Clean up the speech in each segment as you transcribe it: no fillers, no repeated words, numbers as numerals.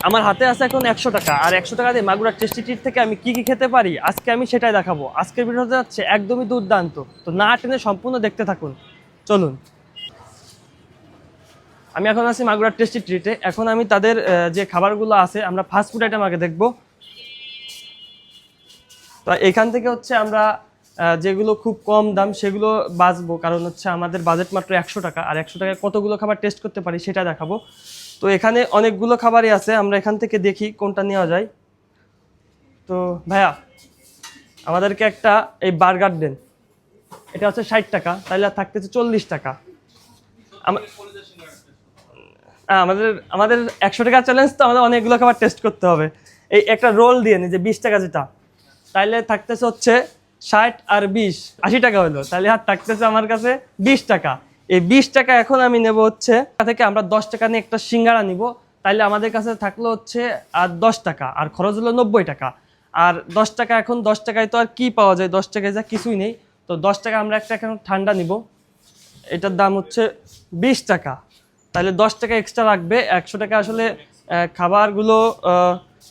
আমার হাতে আছে এখন 100 টাকা, আর 100 টাকা দিয়ে মাগুরা টেস্টি ট্রিট থেকে আমি কি কি খেতে পারি আজকে আমি সেটাই দেখাবো। আজকের ভিডিওতে যাচ্ছে একদমই দুর্দান্ত, তো না টেনে সম্পূর্ণ দেখতে থাকুন, চলুন। আমি এখন আছি মাগুরা টেস্টি ট্রিটে। এখন আমি তাদের যে খাবারগুলো আছে, আমরা ফাস্ট ফুড আইটেম আগে দেখবো। তো এখান থেকে হচ্ছে আমরা যেগুলো খুব কম দাম সেগুলো বাঁচবো, কারণ হচ্ছে আমাদের বাজেট মাত্র 100 টাকা, আর 100 টাকায় কতগুলো খাবার টেস্ট করতে পারি সেটা দেখাবো। তো এখানে অনেকগুলো খাবারই আছে, আমরা এখান থেকে দেখি কোনটা নেওয়া যায়। তো ভাইয়া, আমাদেরকে একটা এই বার্গার দেন। এটা হচ্ছে 60 টাকা, তাহলে আর থাকতেছে 40 টাকা। আমাদের আমাদের 100 টাকা চ্যালেঞ্জ, তো আমাদের অনেকগুলো খাবার টেস্ট করতে হবে। এই একটা রোল দিয়ে নি যে 20 টাকা যেটা, তাইলে থাকতেছে হচ্ছে 60 আর 20, 80 টাকা হলো। তাহলে আর থাকতেছে আমার কাছে 20 টাকা। এই 20 টাকা এখন আমি নেব হচ্ছে থেকে আমরা 10 টাকা নিয়ে একটা সিঙ্গারা নিব। তাইলে আমাদের কাছে থাকলো হচ্ছে আর 10 টাকা, আর খরচ হলো 90 টাকা। আর 10 টাকা, এখন 10 টাকায় তো আর কি পাওয়া যায়, 10 টাকায় যা কিছুই নেই। তো 10 টাকা আমরা একটা এখন ঠান্ডা নিব, এটার দাম হচ্ছে 20 টাকা। তাহলে 10 টাকা এক্সট্রা রাখবে। 100 টাকা আসলে খাবারগুলো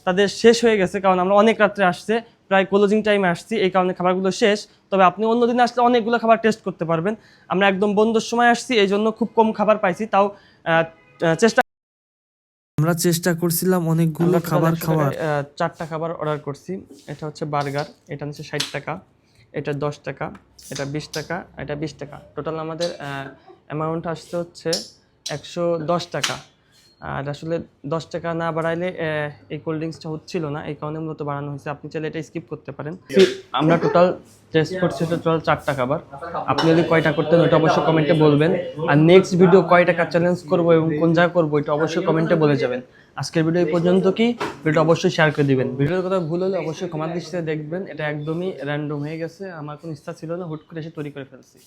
তাদের শেষ হয়ে গেছে, কারণ আমরা অনেক রাত্রে আসছে, প্রায় ক্লোজিং টাইমে আসছি, এই কারণে খাবারগুলো শেষ। তবে আপনি অন্যদিন আসলে অনেকগুলো খাবার টেস্ট করতে পারবেন। আমরা একদম বন্ধুর সময় আসছি, এই জন্য খুব কম খাবার পাইছি, তাও চেষ্টা আমরা চেষ্টা করছিলাম অনেকগুলো খাবার খাওয়ার। 4টা খাবার অর্ডার করছি। এটা হচ্ছে বার্গার, এটা হচ্ছে 60 টাকা, এটা 10 টাকা, এটা 20 টাকা, এটা 20 টাকা। টোটাল আমাদের অ্যামাউন্ট আসছে হচ্ছে 110 টাকা। আর আসলে 10 টাকা না বাড়াইলে এই কোল্ড ড্রিঙ্কসটা হচ্ছিল না, এই কারণে মূলত বাড়ানো হয়েছে। আপনি চাইলে এটা স্কিপ করতে পারেন। আমরা টোটাল টেস্ট করছি টোটাল 4টা খাবার। আপনি যদি কয়টা করতেন ওটা অবশ্যই কমেন্টে বলবেন, আর নেক্সট ভিডিও কয় টাকা চ্যালেঞ্জ করবো এবং কোন জায়গায় করবো এটা অবশ্যই কমেন্টে বলে যাবেন। আজকের ভিডিও এই পর্যন্ত, কি ভিডিওটা অবশ্যই শেয়ার করে দিবেন। ভিডিওর কথা ভুল হলে অবশ্যই ক্ষমার দৃষ্টিতে দেখবেন, এটা একদমই র্যান্ডম হয়ে গেছে, আমার কোনো ইচ্ছা ছিল না, হুট করে এসে তৈরি করে ফেলছি।